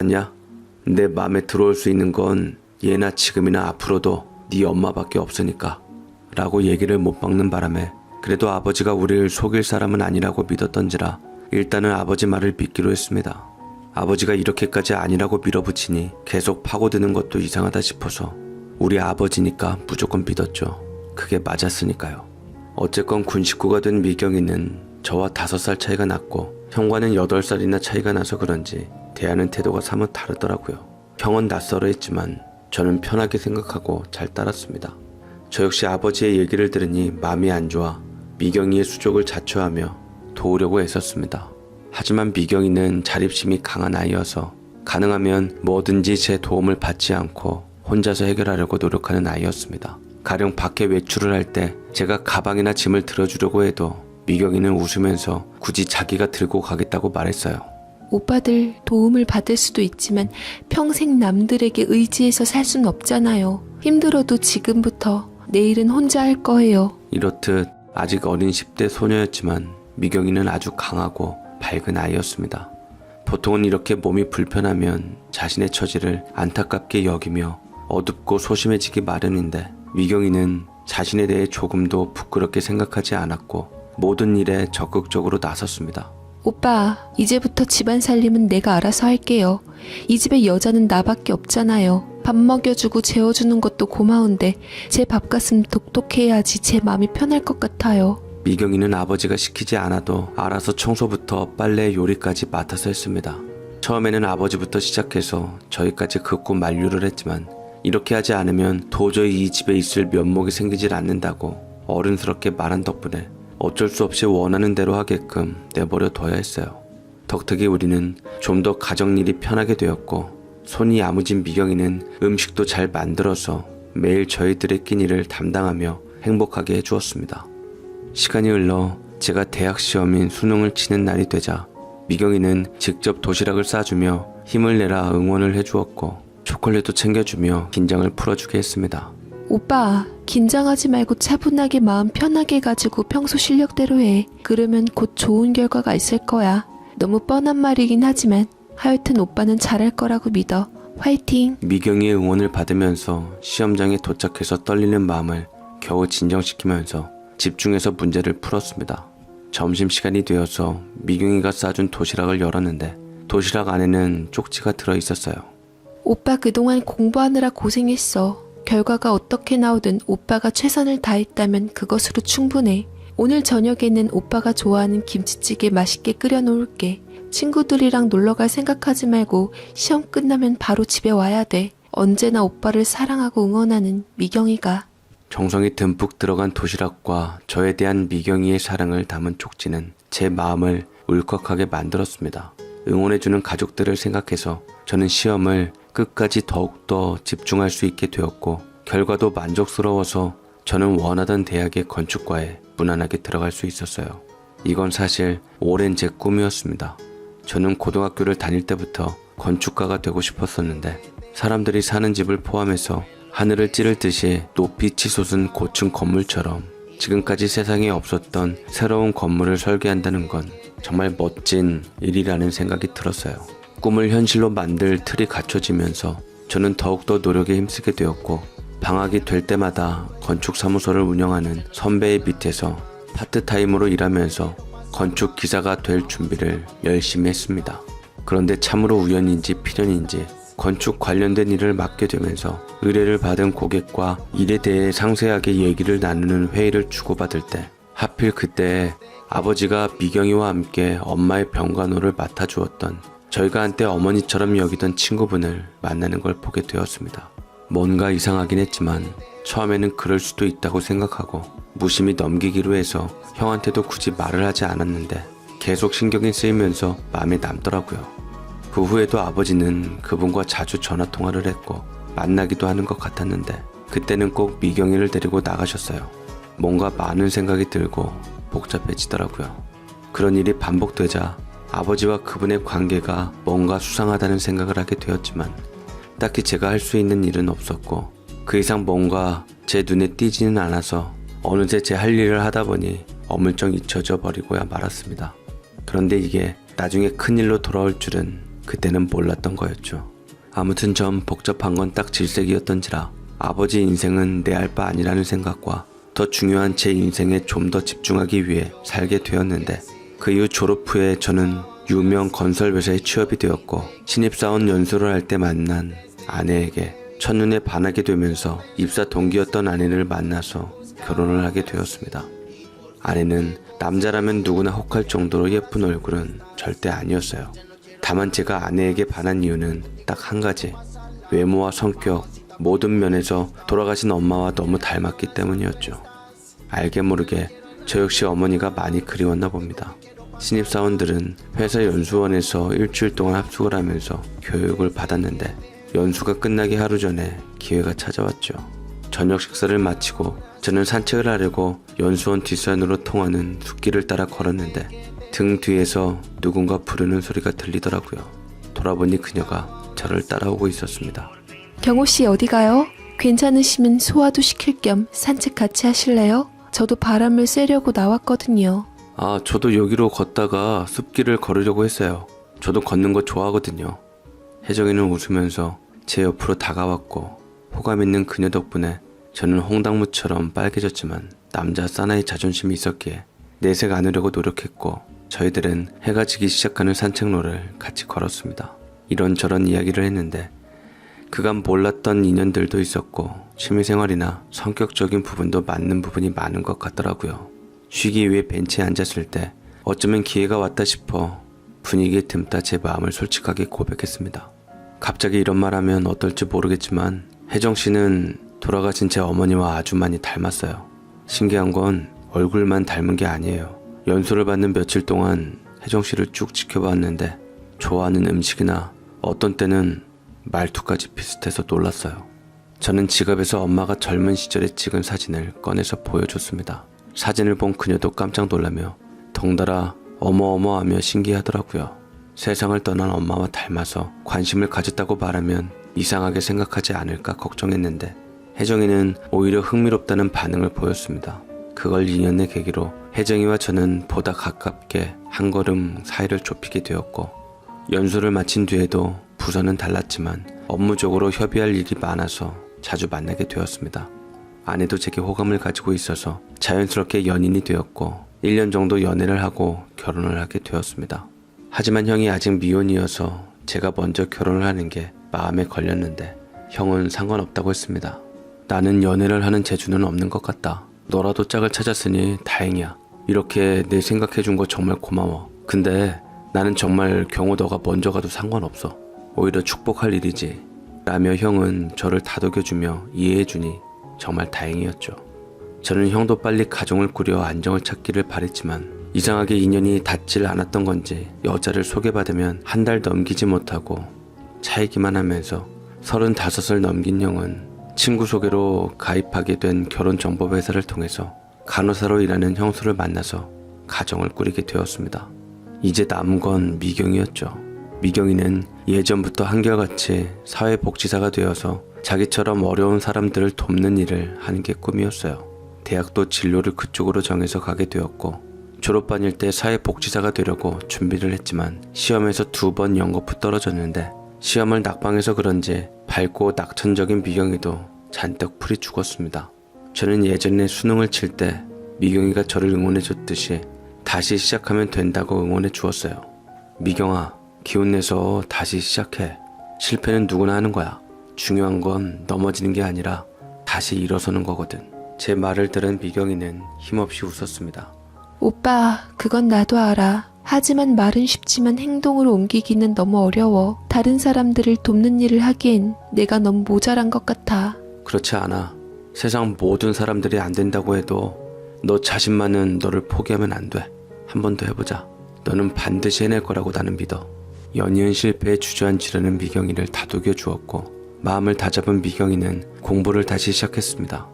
들었냐? 내 맘에 들어올 수 있는 건 예나 지금이나 앞으로도 네 엄마밖에 없으니까 라고 얘기를 못 박는 바람에 그래도 아버지가 우리를 속일 사람은 아니라고 믿었던지라 일단은 아버지 말을 믿기로 했습니다. 아버지가 이렇게까지 아니라고 밀어붙이니 계속 파고드는 것도 이상하다 싶어서 우리 아버지니까 무조건 믿었죠. 그게 맞았으니까요. 어쨌건 군 식구가 된 미경이는 저와 5살 차이가 났고 형과는 8살이나 차이가 나서 그런지 대하는 태도가 사뭇 다르더라고요. 형은 낯설어 했지만 저는 편하게 생각하고 잘 따랐습니다. 저 역시 아버지의 얘기를 들으니 마음이 안 좋아 미경이의 수족을 자초하며 도우려고 애썼습니다. 하지만 미경이는 자립심이 강한 아이여서 가능하면 뭐든지 제 도움을 받지 않고 혼자서 해결하려고 노력하는 아이였습니다. 가령 밖에 외출을 할 때 제가 가방이나 짐을 들어주려고 해도 미경이는 웃으면서 굳이 자기가 들고 가겠다고 말했어요. 오빠들 도움을 받을 수도 있지만 평생 남들에게 의지해서 살 순 없잖아요. 힘들어도 지금부터 내일은 혼자 할 거예요. 이렇듯 아직 어린 10대 소녀였지만 미경이는 아주 강하고 밝은 아이였습니다. 보통은 이렇게 몸이 불편하면 자신의 처지를 안타깝게 여기며 어둡고 소심해지기 마련인데 미경이는 자신에 대해 조금도 부끄럽게 생각하지 않았고 모든 일에 적극적으로 나섰습니다. 오빠, 이제부터 집안 살림은 내가 알아서 할게요. 이 집에 여자는 나밖에 없잖아요. 밥 먹여주고 재워주는 것도 고마운데 제 밥값은 독독해야지 제 마음이 편할 것 같아요. 미경이는 아버지가 시키지 않아도 알아서 청소부터 빨래 요리까지 맡아서 했습니다. 처음에는 아버지부터 시작해서 저희까지 긋고 만류를 했지만 이렇게 하지 않으면 도저히 이 집에 있을 면목이 생기질 않는다고 어른스럽게 말한 덕분에 어쩔 수 없이 원하는 대로 하게끔 내버려 둬야 했어요. 덕택에 우리는 좀 더 가정일이 편하게 되었고 손이 야무진 미경이는 음식도 잘 만들어서 매일 저희들의 끼니를 담당하며 행복하게 해주었습니다. 시간이 흘러 제가 대학 시험인 수능을 치는 날이 되자 미경이는 직접 도시락을 싸주며 힘을 내라 응원을 해주었고 초콜릿도 챙겨주며 긴장을 풀어주게 했습니다. 오빠, 긴장하지 말고 차분하게 마음 편하게 가지고 평소 실력대로 해. 그러면 곧 좋은 결과가 있을 거야. 너무 뻔한 말이긴 하지만 하여튼 오빠는 잘할 거라고 믿어. 화이팅! 미경이의 응원을 받으면서 시험장에 도착해서 떨리는 마음을 겨우 진정시키면서 집중해서 문제를 풀었습니다. 점심시간이 되어서 미경이가 싸준 도시락을 열었는데 도시락 안에는 쪽지가 들어있었어요. 오빠 그동안 공부하느라 고생했어. 결과가 어떻게 나오든 오빠가 최선을 다했다면 그것으로 충분해. 오늘 저녁에는 오빠가 좋아하는 김치찌개 맛있게 끓여 놓을게. 친구들이랑 놀러갈 생각하지 말고 시험 끝나면 바로 집에 와야 돼. 언제나 오빠를 사랑하고 응원하는 미경이가. 정성이 듬뿍 들어간 도시락과 저에 대한 미경이의 사랑을 담은 쪽지는 제 마음을 울컥하게 만들었습니다. 응원해주는 가족들을 생각해서 저는 시험을 끝까지 더욱더 집중할 수 있게 되었고 결과도 만족스러워서 저는 원하던 대학의 건축과에 무난하게 들어갈 수 있었어요. 이건 사실 오랜 제 꿈이었습니다. 저는 고등학교를 다닐 때부터 건축가가 되고 싶었었는데 사람들이 사는 집을 포함해서 하늘을 찌를 듯이 높이 치솟은 고층 건물처럼 지금까지 세상에 없었던 새로운 건물을 설계한다는 건 정말 멋진 일이라는 생각이 들었어요. 꿈을 현실로 만들 틀이 갖춰지면서 저는 더욱더 노력에 힘쓰게 되었고 방학이 될 때마다 건축사무소를 운영하는 선배의 밑에서 파트타임으로 일하면서 건축 기사가 될 준비를 열심히 했습니다. 그런데 참으로 우연인지 필연인지 건축 관련된 일을 맡게 되면서 의뢰를 받은 고객과 일에 대해 상세하게 얘기를 나누는 회의를 주고받을 때 하필 그때 아버지가 미경이와 함께 엄마의 병간호를 맡아주었던 저희가 한때 어머니처럼 여기던 친구분을 만나는 걸 보게 되었습니다. 뭔가 이상하긴 했지만 처음에는 그럴 수도 있다고 생각하고 무심히 넘기기로 해서 형한테도 굳이 말을 하지 않았는데 계속 신경이 쓰이면서 마음에 남더라고요. 그 후에도 아버지는 그분과 자주 전화통화를 했고 만나기도 하는 것 같았는데 그때는 꼭 미경이를 데리고 나가셨어요. 뭔가 많은 생각이 들고 복잡해지더라고요. 그런 일이 반복되자 아버지와 그분의 관계가 뭔가 수상하다는 생각을 하게 되었지만 딱히 제가 할 수 있는 일은 없었고 그 이상 뭔가 제 눈에 띄지는 않아서 어느새 제 할 일을 하다 보니 어물쩍 잊혀져 버리고야 말았습니다. 그런데 이게 나중에 큰일로 돌아올 줄은 그때는 몰랐던 거였죠. 아무튼 전 복잡한 건 딱 질색이었던지라 아버지 인생은 내 알 바 아니라는 생각과 더 중요한 제 인생에 좀 더 집중하기 위해 살게 되었는데, 그 이후 졸업 후에 저는 유명 건설 회사에 취업이 되었고 신입사원 연수를 할 때 만난 아내에게 첫눈에 반하게 되면서 입사 동기였던 아내를 만나서 결혼을 하게 되었습니다. 아내는 남자라면 누구나 혹할 정도로 예쁜 얼굴은 절대 아니었어요. 다만 제가 아내에게 반한 이유는 딱 한 가지, 외모와 성격, 모든 면에서 돌아가신 엄마와 너무 닮았기 때문이었죠. 알게 모르게 저 역시 어머니가 많이 그리웠나 봅니다. 신입사원들은 회사 연수원에서 일주일 동안 합숙을 하면서 교육을 받았는데, 연수가 끝나기 하루 전에 기회가 찾아왔죠. 저녁 식사를 마치고 저는 산책을 하려고 연수원 뒷산으로 통하는 숲길을 따라 걸었는데 등 뒤에서 누군가 부르는 소리가 들리더라고요. 돌아보니 그녀가 저를 따라오고 있었습니다. 경호 씨 어디 가요? 괜찮으시면 소화도 시킬 겸 산책 같이 하실래요? 저도 바람을 쐬려고 나왔거든요. 아, 저도 여기로 걷다가 숲길을 걸으려고 했어요. 저도 걷는 거 좋아하거든요. 혜정이는 웃으면서 제 옆으로 다가왔고, 호감 있는 그녀 덕분에 저는 홍당무처럼 빨개졌지만 남자 사나이 자존심이 있었기에 내색 안으려고 노력했고, 저희들은 해가 지기 시작하는 산책로를 같이 걸었습니다. 이런저런 이야기를 했는데 그간 몰랐던 인연들도 있었고 취미생활이나 성격적인 부분도 맞는 부분이 많은 것 같더라고요. 쉬기 위해 벤치에 앉았을 때 어쩌면 기회가 왔다 싶어 분위기에 듬다 제 마음을 솔직하게 고백했습니다. 갑자기 이런 말하면 어떨지 모르겠지만 혜정씨는 돌아가신 제 어머니와 아주 많이 닮았어요. 신기한 건 얼굴만 닮은 게 아니에요. 연수를 받는 며칠 동안 혜정씨를 쭉 지켜봤는데 좋아하는 음식이나 어떤 때는 말투까지 비슷해서 놀랐어요. 저는 지갑에서 엄마가 젊은 시절에 찍은 사진을 꺼내서 보여줬습니다. 사진을 본 그녀도 깜짝 놀라며 덩달아 어머어머하며 신기하더라고요. 세상을 떠난 엄마와 닮아서 관심을 가졌다고 말하면 이상하게 생각하지 않을까 걱정했는데 혜정이는 오히려 흥미롭다는 반응을 보였습니다. 그걸 2년의 계기로 혜정이와 저는 보다 가깝게 한 걸음 사이를 좁히게 되었고, 연수를 마친 뒤에도 부서는 달랐지만 업무적으로 협의할 일이 많아서 자주 만나게 되었습니다. 아내도 제게 호감을 가지고 있어서 자연스럽게 연인이 되었고 1년 정도 연애를 하고 결혼을 하게 되었습니다. 하지만 형이 아직 미혼이어서 제가 먼저 결혼을 하는 게 마음에 걸렸는데 형은 상관없다고 했습니다. 나는 연애를 하는 재주는 없는 것 같다. 너라도 짝을 찾았으니 다행이야. 이렇게 내 생각해준 거 정말 고마워. 근데 나는 정말 경호 너가 먼저 가도 상관없어. 오히려 축복할 일이지. 라며 형은 저를 다독여주며 이해해주니 정말 다행이었죠. 저는 형도 빨리 가정을 꾸려 안정을 찾기를 바랬지만 이상하게 인연이 닿질 않았던 건지 여자를 소개받으면 한 달 넘기지 못하고 차이기만 하면서 35을 넘긴 형은 친구 소개로 가입하게 된 결혼정보회사를 통해서 간호사로 일하는 형수를 만나서 가정을 꾸리게 되었습니다. 이제 남은 건 미경이었죠. 미경이는 예전부터 한결같이 사회복지사가 되어서 자기처럼 어려운 사람들을 돕는 일을 하는 게 꿈이었어요. 대학도 진로를 그쪽으로 정해서 가게 되었고 졸업반일 때 사회복지사가 되려고 준비를 했지만 시험에서 2번 연거푸 떨어졌는데 시험을 낙방해서 그런지 밝고 낙천적인 미경이도 잔뜩 풀이 죽었습니다. 저는 예전에 수능을 칠 때 미경이가 저를 응원해줬듯이 다시 시작하면 된다고 응원해 주었어요. 미경아, 기운내서 다시 시작해. 실패는 누구나 하는 거야. 중요한 건 넘어지는 게 아니라 다시 일어서는 거거든. 제 말을 들은 미경이는 힘없이 웃었습니다. 오빠, 그건 나도 알아. 하지만 말은 쉽지만 행동으로 옮기기는 너무 어려워. 다른 사람들을 돕는 일을 하기엔 내가 너무 모자란 것 같아. 그렇지 않아. 세상 모든 사람들이 안 된다고 해도 너 자신만은 너를 포기하면 안 돼. 한 번 더 해보자. 너는 반드시 해낼 거라고 나는 믿어. 연이은 실패에 주저앉으려는 미경이를 다독여 주었고 마음을 다잡은 미경이는 공부를 다시 시작했습니다.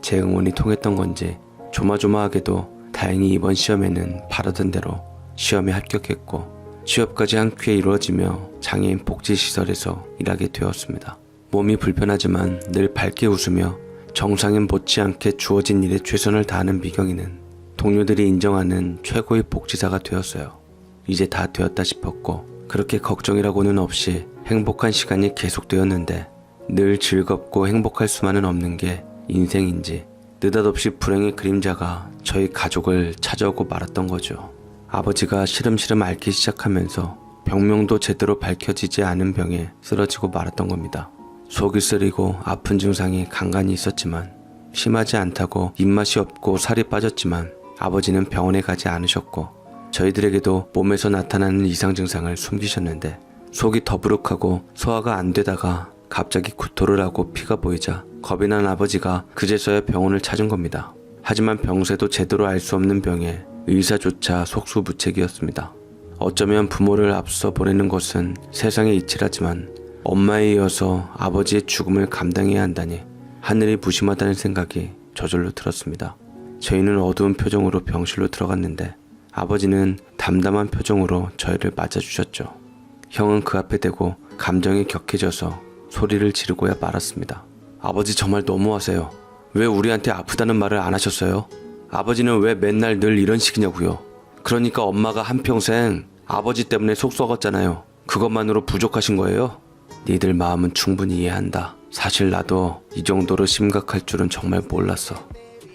제 응원이 통했던 건지 조마조마하게도 다행히 이번 시험에는 바라던 대로 시험에 합격했고 취업까지 한 큐에 이루어지며 장애인 복지시설에서 일하게 되었습니다. 몸이 불편하지만 늘 밝게 웃으며 정상인 못지않게 주어진 일에 최선을 다하는 미경이는 동료들이 인정하는 최고의 복지사가 되었어요. 이제 다 되었다 싶었고 그렇게 걱정이라고는 없이 행복한 시간이 계속되었는데 늘 즐겁고 행복할 수만은 없는 게 인생인지 느닷없이 불행의 그림자가 저희 가족을 찾아오고 말았던 거죠. 아버지가 시름시름 앓기 시작하면서 병명도 제대로 밝혀지지 않은 병에 쓰러지고 말았던 겁니다. 속이 쓰리고 아픈 증상이 간간히 있었지만 심하지 않다고 입맛이 없고 살이 빠졌지만 아버지는 병원에 가지 않으셨고 저희들에게도 몸에서 나타나는 이상 증상을 숨기셨는데 속이 더부룩하고 소화가 안 되다가 갑자기 구토를 하고 피가 보이자 겁이 난 아버지가 그제서야 병원을 찾은 겁니다. 하지만 병세도 제대로 알 수 없는 병에 의사조차 속수무책이었습니다. 어쩌면 부모를 앞서 보내는 것은 세상의 이치라지만 엄마에 이어서 아버지의 죽음을 감당해야 한다니 하늘이 무심하다는 생각이 저절로 들었습니다. 저희는 어두운 표정으로 병실로 들어갔는데 아버지는 담담한 표정으로 저희를 맞아주셨죠. 형은 그 앞에 대고 감정이 격해져서 소리를 지르고야 말았습니다. 아버지 정말 너무하세요. 왜 우리한테 아프다는 말을 안 하셨어요? 아버지는 왜 맨날 늘 이런 식이냐고요. 그러니까 엄마가 한평생 아버지 때문에 속 썩었잖아요. 그것만으로 부족하신 거예요? 니들 마음은 충분히 이해한다. 사실 나도 이 정도로 심각할 줄은 정말 몰랐어.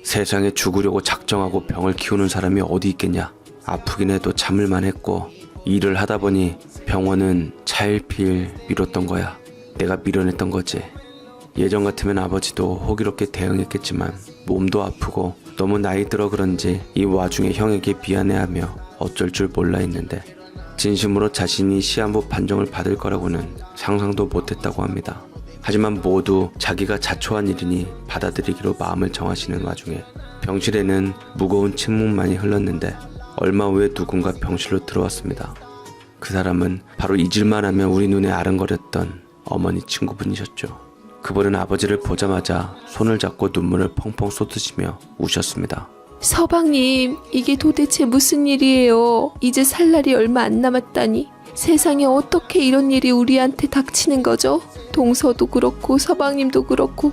세상에 죽으려고 작정하고 병을 키우는 사람이 어디 있겠냐. 아프긴 해도 참을만 했고 일을 하다 보니 병원은 차일피일 미뤘던 거야. 내가 밀어냈던 거지. 예전 같으면 아버지도 호기롭게 대응했겠지만 몸도 아프고 너무 나이 들어 그런지 이 와중에 형에게 미안해하며 어쩔 줄 몰라 했는데 진심으로 자신이 시한부 판정을 받을 거라고는 상상도 못했다고 합니다. 하지만 모두 자기가 자초한 일이니 받아들이기로 마음을 정하시는 와중에 병실에는 무거운 침묵만이 흘렀는데 얼마 후에 누군가 병실로 들어왔습니다. 그 사람은 바로 잊을만 하면 우리 눈에 아른거렸던 어머니 친구분이셨죠. 그분은 아버지를 보자마자 손을 잡고 눈물을 펑펑 쏟으시며 우셨습니다. 서방님, 이게 도대체 무슨 일이에요? 이제 살 날이 얼마 안 남았다니. 세상에 어떻게 이런 일이 우리한테 닥치는 거죠? 동서도 그렇고 서방님도 그렇고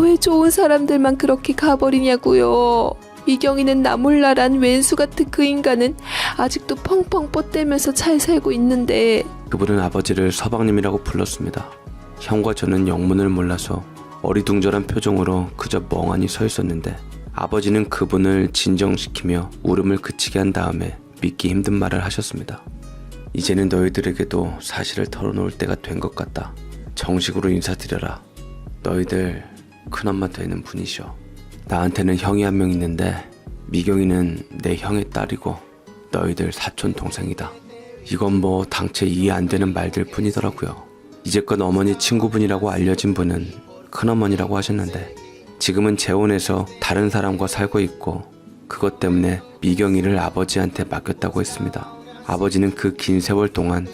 왜 좋은 사람들만 그렇게 가버리냐고요. 미경이는 나 몰라란 왼수 같은 그 인간은 아직도 펑펑 뻗대면서 잘 살고 있는데. 그분은 아버지를 서방님이라고 불렀습니다. 형과 저는 영문을 몰라서 어리둥절한 표정으로 그저 멍하니 서 있었는데 아버지는 그분을 진정시키며 울음을 그치게 한 다음에 믿기 힘든 말을 하셨습니다. 이제는 너희들에게도 사실을 털어놓을 때가 된 것 같다. 정식으로 인사드려라. 너희들 큰엄마 되는 분이셔. 나한테는 형이 한 명 있는데 미경이는 내 형의 딸이고 너희들 사촌 동생이다. 이건 뭐 당최 이해 안 되는 말들 뿐이더라고요. 이제껏 어머니 친구분이라고 알려진 분은 큰어머니라고 하셨는데 지금은 재혼해서 다른 사람과 살고 있고 그것 때문에 미경이를 아버지한테 맡겼다고 했습니다. 아버지는 그 긴 세월 동안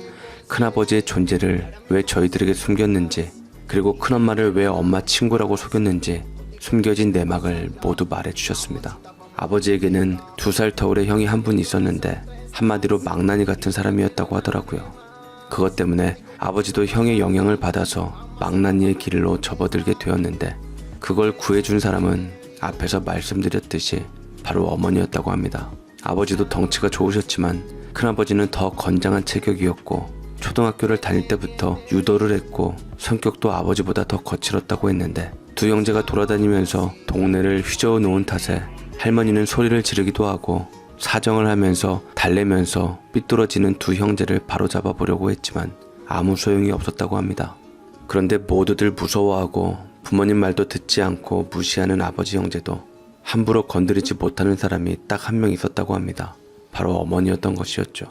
큰아버지의 존재를 왜 저희들에게 숨겼는지 그리고 큰엄마를 왜 엄마 친구라고 속였는지 숨겨진 내막을 모두 말해주셨습니다. 아버지에게는 2살 터울의 형이 한 분 있었는데 한마디로 망나니 같은 사람이었다고 하더라고요. 그것 때문에 아버지도 형의 영향을 받아서 망나니의 길로 접어들게 되었는데 그걸 구해준 사람은 앞에서 말씀드렸듯이 바로 어머니였다고 합니다. 아버지도 덩치가 좋으셨지만 큰아버지는 더 건장한 체격이었고 초등학교를 다닐 때부터 유도를 했고 성격도 아버지보다 더 거칠었다고 했는데 두 형제가 돌아다니면서 동네를 휘저어 놓은 탓에 할머니는 소리를 지르기도 하고 사정을 하면서 달래면서 삐뚤어지는 두 형제를 바로잡아 보려고 했지만 아무 소용이 없었다고 합니다. 그런데 모두들 무서워하고 부모님 말도 듣지 않고 무시하는 아버지 형제도 함부로 건드리지 못하는 사람이 딱 한 명 있었다고 합니다. 바로 어머니였던 것이었죠.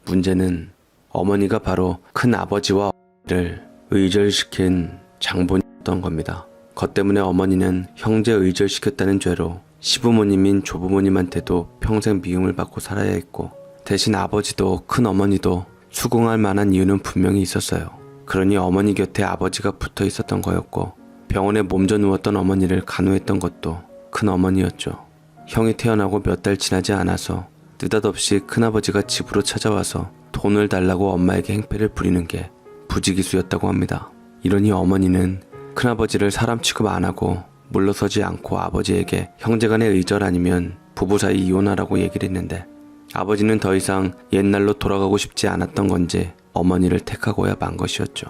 문제는 어머니가 바로 큰 아버지와 어머니를 의절시킨 장본이었던 겁니다. 그것 때문에 어머니는 형제 의절시켰다는 죄로 시부모님인 조부모님한테도 평생 미움을 받고 살아야 했고 대신 아버지도 큰 어머니도 수긍할 만한 이유는 분명히 있었어요. 그러니 어머니 곁에 아버지가 붙어 있었던 거였고 병원에 몸져 누웠던 어머니를 간호했던 것도 큰 어머니였죠. 형이 태어나고 몇 달 지나지 않아서 느닷없이 큰아버지가 집으로 찾아와서 돈을 달라고 엄마에게 행패를 부리는 게 부지기수였다고 합니다. 이러니 어머니는 큰아버지를 사람 취급 안 하고 물러서지 않고 아버지에게 형제간의 의절 아니면 부부 사이 이혼하라고 얘기를 했는데 아버지는 더 이상 옛날로 돌아가고 싶지 않았던 건지 어머니를 택하고야 만 것이었죠.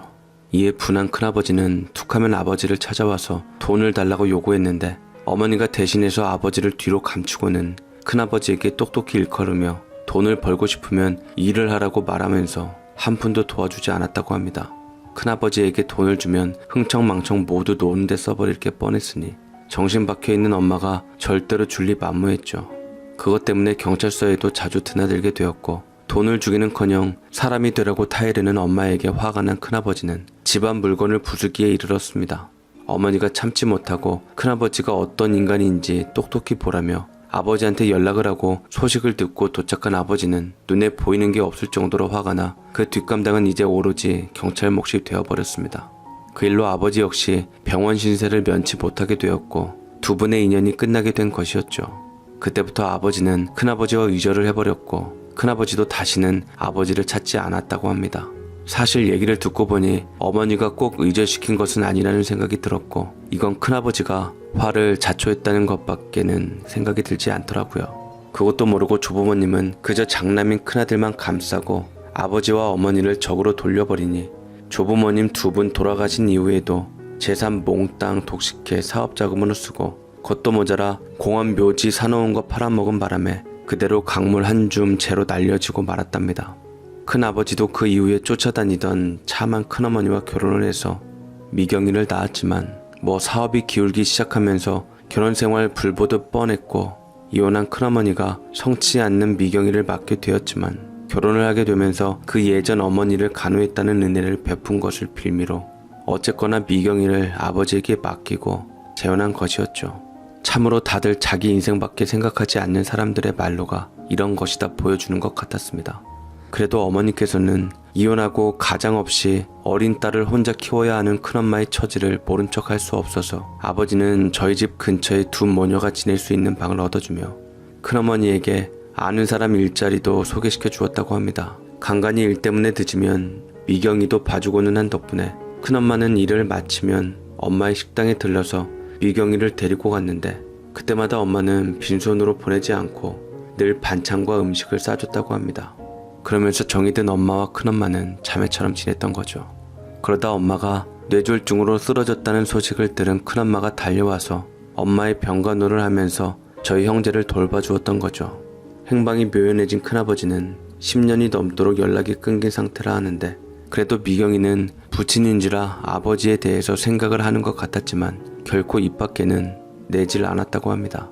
이에 분한 큰아버지는 툭하면 아버지를 찾아와서 돈을 달라고 요구했는데 어머니가 대신해서 아버지를 뒤로 감추고는 큰아버지에게 똑똑히 일컬으며 돈을 벌고 싶으면 일을 하라고 말하면서 한 푼도 도와주지 않았다고 합니다. 큰아버지에게 돈을 주면 흥청망청 모두 노는 데 써버릴 게 뻔했으니 정신 박혀있는 엄마가 절대로 줄 리 만무했죠. 그것 때문에 경찰서에도 자주 드나들게 되었고 돈을 주기는커녕 사람이 되라고 타이르는 엄마에게 화가 난 큰아버지는 집안 물건을 부수기에 이르렀습니다. 어머니가 참지 못하고 큰아버지가 어떤 인간인지 똑똑히 보라며 아버지한테 연락을 하고 소식을 듣고 도착한 아버지는 눈에 보이는 게 없을 정도로 화가 나 그 뒷감당은 이제 오로지 경찰 몫이 되어버렸습니다. 그 일로 아버지 역시 병원 신세를 면치 못하게 되었고 두 분의 인연이 끝나게 된 것이었죠. 그때부터 아버지는 큰아버지와 의절을 해버렸고 큰아버지도 다시는 아버지를 찾지 않았다고 합니다. 사실 얘기를 듣고 보니 어머니가 꼭 의절시킨 것은 아니라는 생각이 들었고 이건 큰아버지가 화를 자초했다는 것밖에는 생각이 들지 않더라고요. 그것도 모르고 조부모님은 그저 장남인 큰아들만 감싸고 아버지와 어머니를 적으로 돌려버리니 조부모님 두 분 돌아가신 이후에도 재산 몽땅 독식해 사업자금으로 쓰고 그것도 모자라 공원 묘지 사놓은 거 팔아먹은 바람에 그대로 강물 한 줌 채로 날려지고 말았답니다. 큰아버지도 그 이후에 쫓아다니던 참한 큰어머니와 결혼을 해서 미경이를 낳았지만 사업이 기울기 시작하면서 결혼생활 불보듯 뻔했고 이혼한 큰어머니가 성치 않는 미경이를 맡게 되었지만 결혼을 하게 되면서 그 예전 어머니를 간호했다는 은혜를 베푼 것을 빌미로 어쨌거나 미경이를 아버지에게 맡기고 재혼한 것이었죠. 참으로 다들 자기 인생밖에 생각하지 않는 사람들의 말로가 이런 것이다 보여주는 것 같았습니다. 그래도 어머니께서는 이혼하고 가장 없이 어린 딸을 혼자 키워야 하는 큰엄마의 처지를 모른 척 할 수 없어서 아버지는 저희 집 근처에 두 모녀가 지낼 수 있는 방을 얻어주며 큰어머니에게 아는 사람 일자리도 소개시켜 주었다고 합니다. 간간히 일 때문에 늦으면 미경이도 봐주고는 한 덕분에 큰엄마는 일을 마치면 엄마의 식당에 들러서 미경이를 데리고 갔는데 그때마다 엄마는 빈손으로 보내지 않고 늘 반찬과 음식을 싸줬다고 합니다. 그러면서 정이 든 엄마와 큰엄마는 자매처럼 지냈던 거죠. 그러다 엄마가 뇌졸중으로 쓰러졌다는 소식을 들은 큰엄마가 달려와서 엄마의 병간호를 하면서 저희 형제를 돌봐주었던 거죠. 행방이 묘연해진 큰아버지는 10년이 넘도록 연락이 끊긴 상태라 하는데 그래도 미경이는 부친인지라 아버지에 대해서 생각을 하는 것 같았지만 결코 입 밖에는 내질 않았다고 합니다.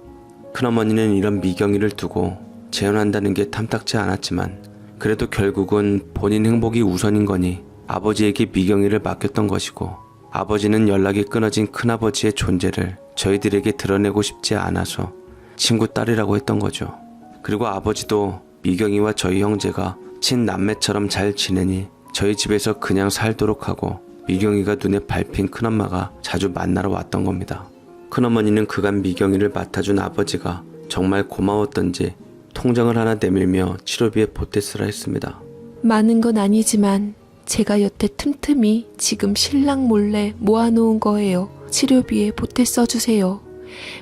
큰어머니는 이런 미경이를 두고 재혼한다는 게 탐탁치 않았지만 그래도 결국은 본인 행복이 우선인 거니 아버지에게 미경이를 맡겼던 것이고 아버지는 연락이 끊어진 큰아버지의 존재를 저희들에게 드러내고 싶지 않아서 친구 딸이라고 했던 거죠. 그리고 아버지도 미경이와 저희 형제가 친남매처럼 잘 지내니 저희 집에서 그냥 살도록 하고 미경이가 눈에 밟힌 큰엄마가 자주 만나러 왔던 겁니다. 큰어머니는 그간 미경이를 맡아준 아버지가 정말 고마웠던지 통장을 하나 내밀며 치료비에 보태쓰라 했습니다. 많은 건 아니지만 제가 여태 틈틈이 지금 신랑 몰래 모아놓은 거예요. 치료비에 보태 써주세요.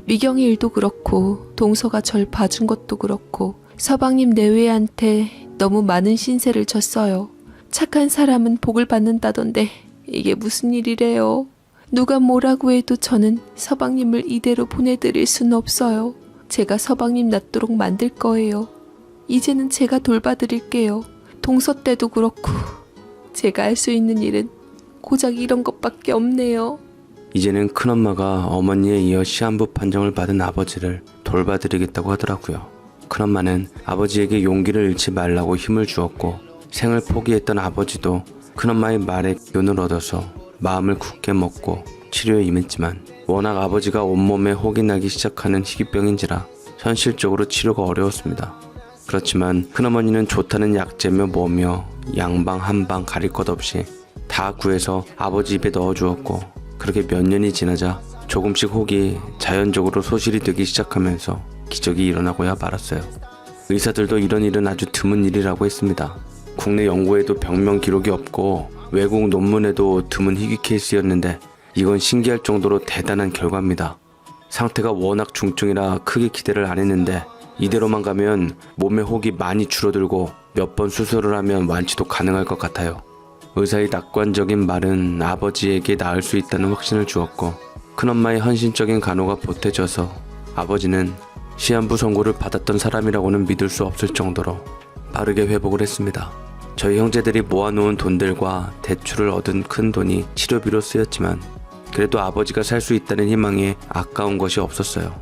미경이 일도 그렇고 동서가 절 봐준 것도 그렇고 서방님 내외한테 너무 많은 신세를 졌어요. 착한 사람은 복을 받는다던데 이게 무슨 일이래요. 누가 뭐라고 해도 저는 서방님을 이대로 보내드릴 수는 없어요. 제가 서방님 낫도록 만들 거예요. 이제는 제가 돌봐드릴게요. 동서 때도 그렇고 제가 할 수 있는 일은 고작 이런 것밖에 없네요. 이제는 큰엄마가 어머니에 이어 시한부 판정을 받은 아버지를 돌봐드리겠다고 하더라고요. 큰엄마는 아버지에게 용기를 잃지 말라고 힘을 주었고 생을 포기했던 아버지도 큰엄마의 말에 기운을 얻어서 마음을 굳게 먹고 치료에 임했지만 워낙 아버지가 온몸에 혹이 나기 시작하는 희귀병인지라 현실적으로 치료가 어려웠습니다. 그렇지만 큰어머니는 좋다는 약재며 뭐며 양방 한방 가릴 것 없이 다 구해서 아버지 입에 넣어주었고 그렇게 몇 년이 지나자 조금씩 혹이 자연적으로 소실이 되기 시작하면서 기적이 일어나고야 말았어요. 의사들도 이런 일은 아주 드문 일이라고 했습니다. 국내 연구에도 병명 기록이 없고 외국 논문에도 드문 희귀 케이스였는데 이건 신기할 정도로 대단한 결과입니다. 상태가 워낙 중증이라 크게 기대를 안 했는데 이대로만 가면 몸의 혹이 많이 줄어들고 몇 번 수술을 하면 완치도 가능할 것 같아요. 의사의 낙관적인 말은 아버지에게 나을 수 있다는 확신을 주었고 큰엄마의 헌신적인 간호가 보태져서 아버지는 시한부 선고를 받았던 사람이라고는 믿을 수 없을 정도로 빠르게 회복을 했습니다. 저희 형제들이 모아놓은 돈들과 대출을 얻은 큰 돈이 치료비로 쓰였지만 그래도 아버지가 살 수 있다는 희망에 아까운 것이 없었어요.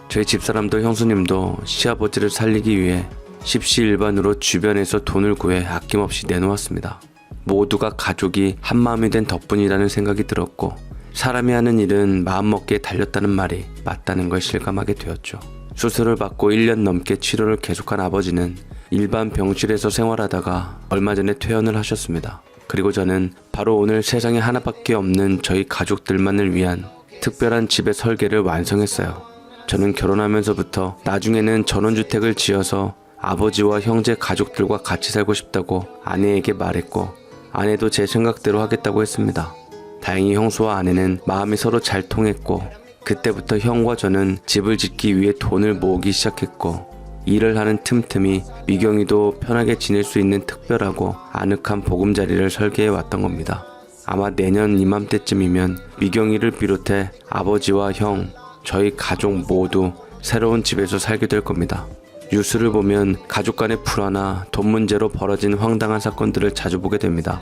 저희 집사람도 형수님도 시아버지를 살리기 위해 십시일반으로 주변에서 돈을 구해 아낌없이 내놓았습니다. 모두가 가족이 한마음이 된 덕분이라는 생각이 들었고 사람이 하는 일은 마음먹기에 달렸다는 말이 맞다는 걸 실감하게 되었죠. 수술을 받고 1년 넘게 치료를 계속한 아버지는 일반 병실에서 생활하다가 얼마 전에 퇴원을 하셨습니다. 그리고 저는 바로 오늘 세상에 하나밖에 없는 저희 가족들만을 위한 특별한 집의 설계를 완성했어요. 저는 결혼하면서부터 나중에는 전원주택을 지어서 아버지와 형제 가족들과 같이 살고 싶다고 아내에게 말했고 아내도 제 생각대로 하겠다고 했습니다. 다행히 형수와 아내는 마음이 서로 잘 통했고 그때부터 형과 저는 집을 짓기 위해 돈을 모으기 시작했고 일을 하는 틈틈이 미경이도 편하게 지낼 수 있는 특별하고 아늑한 보금자리를 설계해 왔던 겁니다. 아마 내년 이맘때쯤이면 미경이를 비롯해 아버지와 형, 저희 가족 모두 새로운 집에서 살게 될 겁니다. 뉴스를 보면 가족 간의 불화나 돈 문제로 벌어진 황당한 사건들을 자주 보게 됩니다.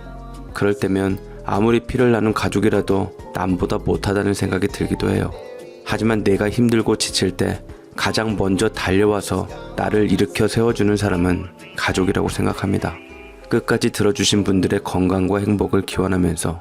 그럴 때면 아무리 피를 나눈 가족이라도 남보다 못하다는 생각이 들기도 해요. 하지만 내가 힘들고 지칠 때 가장 먼저 달려와서 나를 일으켜 세워주는 사람은 가족이라고 생각합니다. 끝까지 들어주신 분들의 건강과 행복을 기원하면서